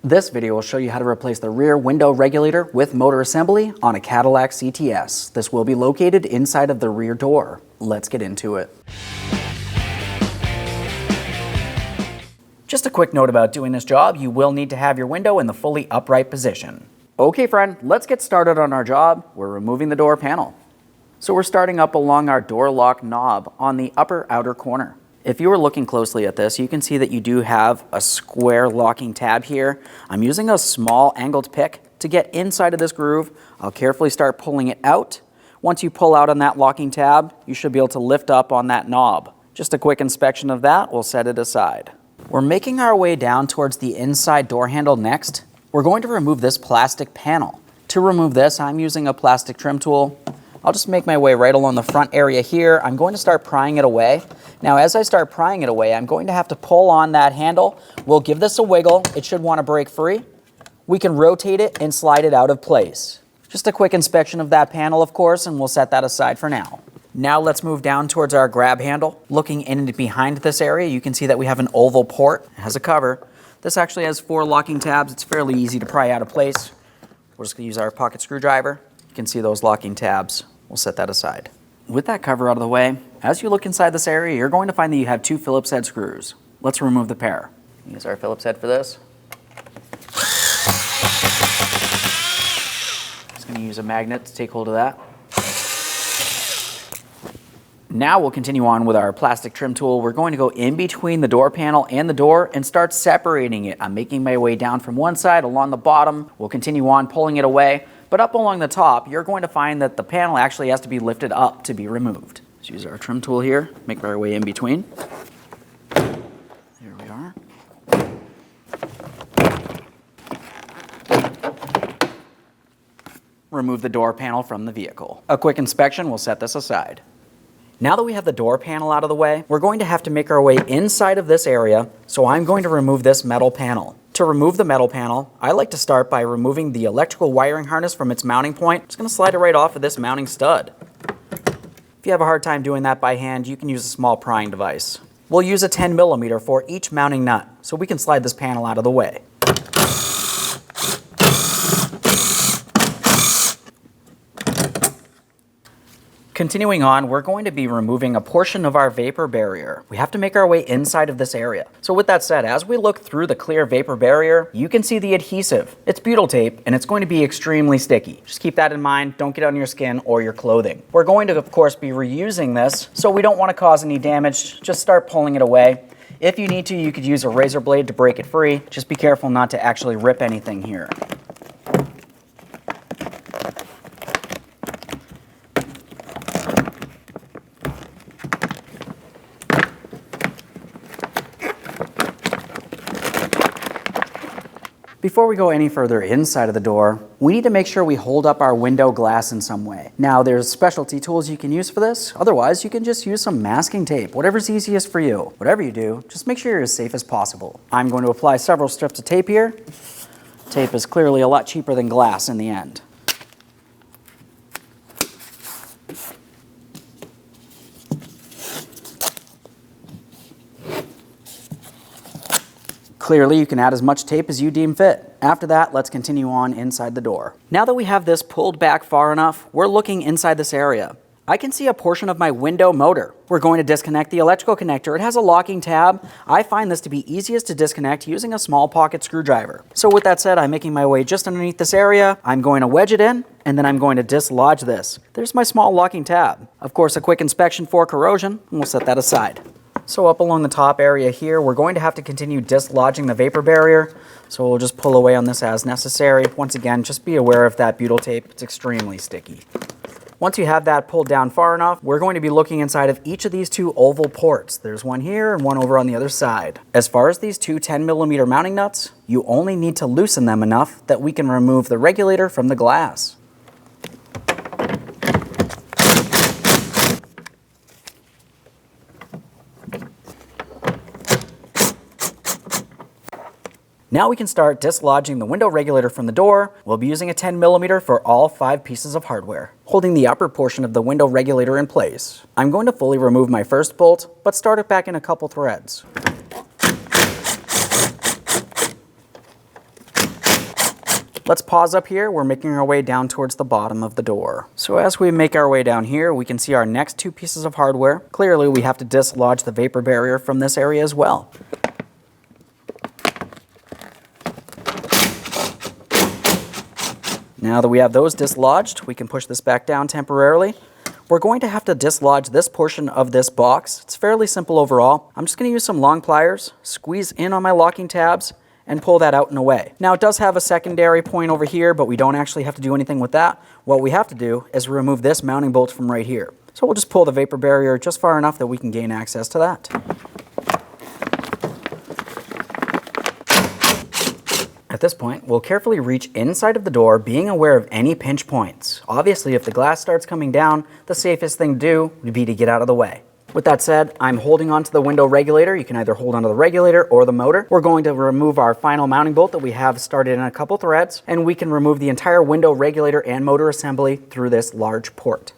This video will show you how to replace the rear window regulator with motor assembly on a Cadillac CTS. This will be located inside of the rear door. Let's get into it. Just a quick note about doing this job, you will need to have your window in the fully upright position. Okay friend, let's get started on our job. We're removing the door panel. So we're starting up along our door lock knob on the upper outer corner. If you were looking closely at this, you can see that you do have a square locking tab here. I'm using a small angled pick to get inside of this groove. I'll carefully start pulling it out. Once you pull out on that locking tab, you should be able to lift up on that knob. Just a quick inspection of that, we'll set it aside. We're making our way down towards the inside door handle next. We're going to remove this plastic panel. To remove this, I'm using a plastic trim tool. I'll just make my way right along the front area here. I'm going to start prying it away. Now, as I start prying it away, I'm going to have to pull on that handle. We'll give this a wiggle. It should want to break free. We can rotate it and slide it out of place. Just a quick inspection of that panel, of course, and we'll set that aside for now. Now let's move down towards our grab handle. Looking in and behind this area, you can see that we have an oval port. It has a cover. This actually has 4 locking tabs. It's fairly easy to pry out of place. We're just going to use our pocket screwdriver. You can see those locking tabs. We'll set that aside. With that cover out of the way, as you look inside this area, you're going to find that you have 2 Phillips head screws. Let's remove the pair. Use our Phillips head for this. Just going to use a magnet to take hold of that. Now we'll continue on with our plastic trim tool. We're going to go in between the door panel and the door and start separating it. I'm making my way down from one side along the bottom. We'll continue on pulling it away. But up along the top, you're going to find that the panel actually has to be lifted up to be removed. Let's use our trim tool here, make our way in between. There we are. Remove the door panel from the vehicle. A quick inspection will set this aside. Now that we have the door panel out of the way, we're going to have to make our way inside of this area, so I'm going to remove this metal panel. To remove the metal panel, I like to start by removing the electrical wiring harness from its mounting point. I'm just going to slide it right off of this mounting stud. If you have a hard time doing that by hand, you can use a small prying device. We'll use a 10mm for each mounting nut, so we can slide this panel out of the way. Continuing on, we're going to be removing a portion of our vapor barrier. We have to make our way inside of this area. So with that said, as we look through the clear vapor barrier, you can see the adhesive. It's butyl tape, and it's going to be extremely sticky. Just keep that in mind. Don't get on your skin or your clothing. We're going to, of course, be reusing this, so we don't want to cause any damage. Just start pulling it away. If you need to, you could use a razor blade to break it free. Just be careful not to actually rip anything here. Before we go any further inside of the door, we need to make sure we hold up our window glass in some way. Now, there's specialty tools you can use for this. Otherwise, you can just use some masking tape, whatever's easiest for you. Whatever you do, just make sure you're as safe as possible. I'm going to apply several strips of tape here. Tape is clearly a lot cheaper than glass in the end. Clearly, you can add as much tape as you deem fit. After that, let's continue on inside the door. Now that we have this pulled back far enough, we're looking inside this area. I can see a portion of my window motor. We're going to disconnect the electrical connector. It has a locking tab. I find this to be easiest to disconnect using a small pocket screwdriver. So with that said, I'm making my way just underneath this area. I'm going to wedge it in, and then I'm going to dislodge this. There's my small locking tab. Of course, a quick inspection for corrosion, and we'll set that aside. So up along the top area here, we're going to have to continue dislodging the vapor barrier. So we'll just pull away on this as necessary. Once again, just be aware of that butyl tape. It's extremely sticky. Once you have that pulled down far enough, we're going to be looking inside of each of these 2 oval ports. There's one here and one over on the other side. As far as these 2 10mm mounting nuts, you only need to loosen them enough that we can remove the regulator from the glass. Now we can start dislodging the window regulator from the door. We'll be using a 10mm for all 5 pieces of hardware, holding the upper portion of the window regulator in place. I'm going to fully remove my first bolt, but start it back in a couple threads. Let's pause up here. We're making our way down towards the bottom of the door. So as we make our way down here, we can see our next two pieces of hardware. Clearly, we have to dislodge the vapor barrier from this area as well. Now that we have those dislodged, we can push this back down temporarily. We're going to have to dislodge this portion of this box. It's fairly simple overall. I'm just going to use some long pliers, squeeze in on my locking tabs, and pull that out and away. Now it does have a secondary point over here, but we don't actually have to do anything with that. What we have to do is remove this mounting bolt from right here. So we'll just pull the vapor barrier just far enough that we can gain access to that. At this point, we'll carefully reach inside of the door, being aware of any pinch points. Obviously, if the glass starts coming down, the safest thing to do would be to get out of the way. With that said, I'm holding onto the window regulator. You can either hold onto the regulator or the motor. We're going to remove our final mounting bolt that we have started in a couple threads, and we can remove the entire window regulator and motor assembly through this large port.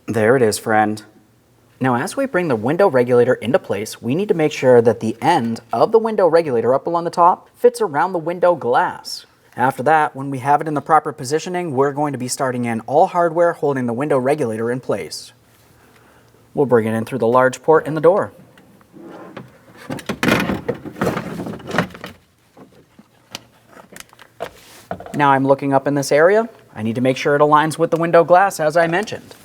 There it is, friend. Now, as we bring the window regulator into place, we need to make sure that the end of the window regulator up along the top fits around the window glass. After that, when we have it in the proper positioning, we're going to be starting in all hardware holding the window regulator in place. We'll bring it in through the large port in the door. Now I'm looking up in this area. I need to make sure it aligns with the window glass as I mentioned.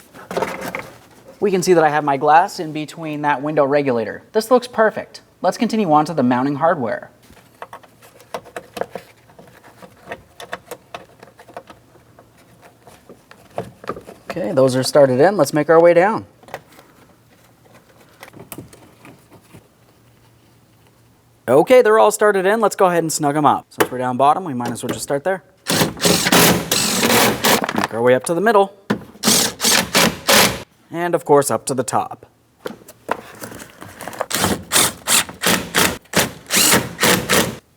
We can see that I have my glass in between that window regulator. This looks perfect. Let's continue on to the mounting hardware. Okay, those are started in. Let's make our way down. Okay, they're all started in. Let's go ahead and snug them up. Since we're down bottom, we might as well just start there. Make our way up to the middle. And of course up to the top.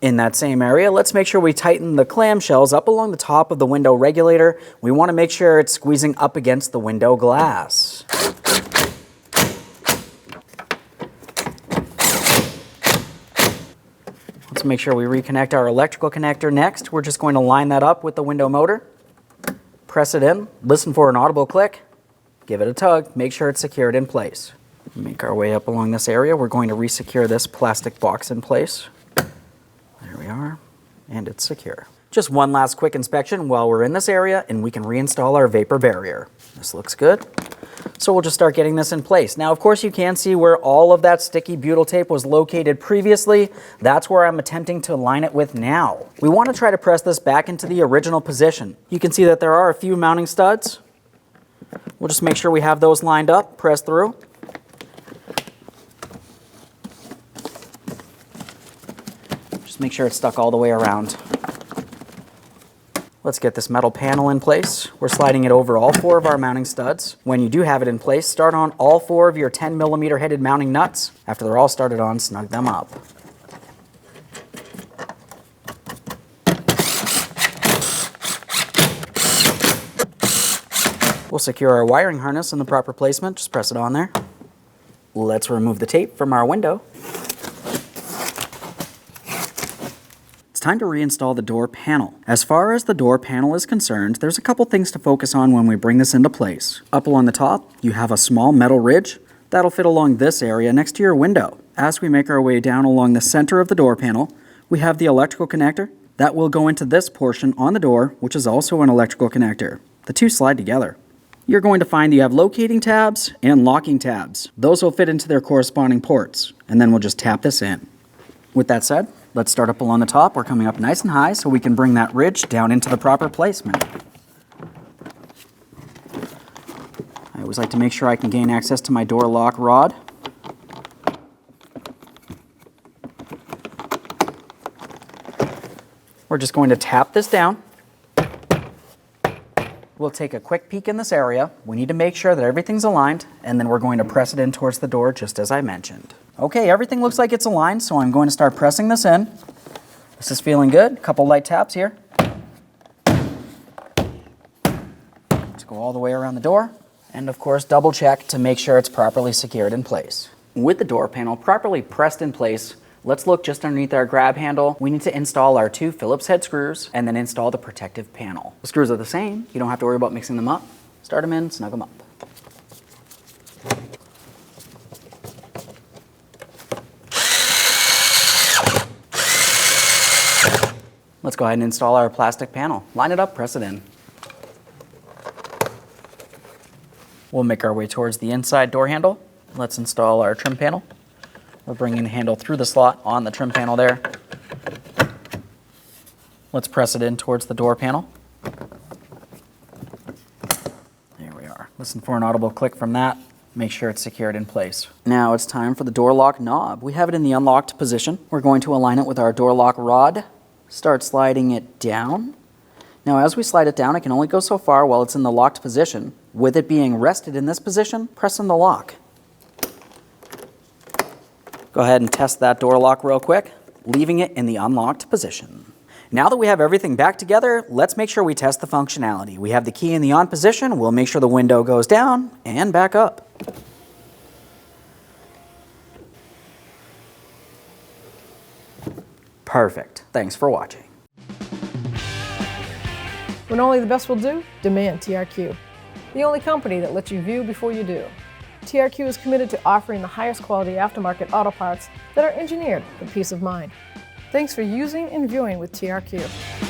In that same area, let's make sure we tighten the clamshells up along the top of the window regulator. We want to make sure it's squeezing up against the window glass. Let's make sure we reconnect our electrical connector next. We're just going to line that up with the window motor. Press it in, listen for an audible click. Give it a tug, make sure it's secured in place. Make our way up along this area. We're going to resecure this plastic box in place. There we are, and it's secure. Just one last quick inspection while we're in this area, and we can reinstall our vapor barrier. This looks good. So we'll just start getting this in place. Now, of course, you can see where all of that sticky butyl tape was located previously. That's where I'm attempting to line it with now. We want to try to press this back into the original position. You can see that there are a few mounting studs. We'll just make sure we have those lined up, press through. Just make sure it's stuck all the way around. Let's get this metal panel in place. We're sliding it over all 4 of our mounting studs. When you do have it in place, start on all 4 of your 10mm headed mounting nuts. After they're all started on, snug them up. We'll secure our wiring harness in the proper placement. Just press it on there. Let's remove the tape from our window. It's time to reinstall the door panel. As far as the door panel is concerned, there's a couple things to focus on when we bring this into place. Up along the top, you have a small metal ridge that'll fit along this area next to your window. As we make our way down along the center of the door panel, we have the electrical connector that will go into this portion on the door, which is also an electrical connector. The two slide together. You're going to find you have locating tabs and locking tabs. Those will fit into their corresponding ports, and then we'll just tap this in. With that said, let's start up along the top. We're coming up nice and high so we can bring that ridge down into the proper placement. I always like to make sure I can gain access to my door lock rod. We're just going to tap this down. We'll take a quick peek in this area. We need to make sure that everything's aligned, and then we're going to press it in towards the door just as I mentioned. Okay, everything looks like it's aligned, so I'm going to start pressing this in. This is feeling good. A couple light taps here. Go all the way around the door. And of course, double check to make sure it's properly secured in place. With the door panel properly pressed in place, let's look just underneath our grab handle. We need to install our 2 Phillips head screws and then install the protective panel. The screws are the same. You don't have to worry about mixing them up. Start them in, snug them up. Let's go ahead and install our plastic panel. Line it up, press it in. We'll make our way towards the inside door handle. Let's install our trim panel. We're bringing the handle through the slot on the trim panel there. Let's press it in towards the door panel. There we are. Listen for an audible click from that. Make sure it's secured in place. Now it's time for the door lock knob. We have it in the unlocked position. We're going to align it with our door lock rod. Start sliding it down. Now as we slide it down, it can only go so far while it's in the locked position. With it being rested in this position, press in the lock. Go ahead and test that door lock real quick, leaving it in the unlocked position. Now that we have everything back together, let's make sure we test the functionality. We have the key in the on position. We'll make sure the window goes down and back up. Perfect. Thanks for watching. When only the best will do, demand TRQ. The only company that lets you view before you do. TRQ is committed to offering the highest quality aftermarket auto parts that are engineered for peace of mind. Thanks for using and viewing with TRQ.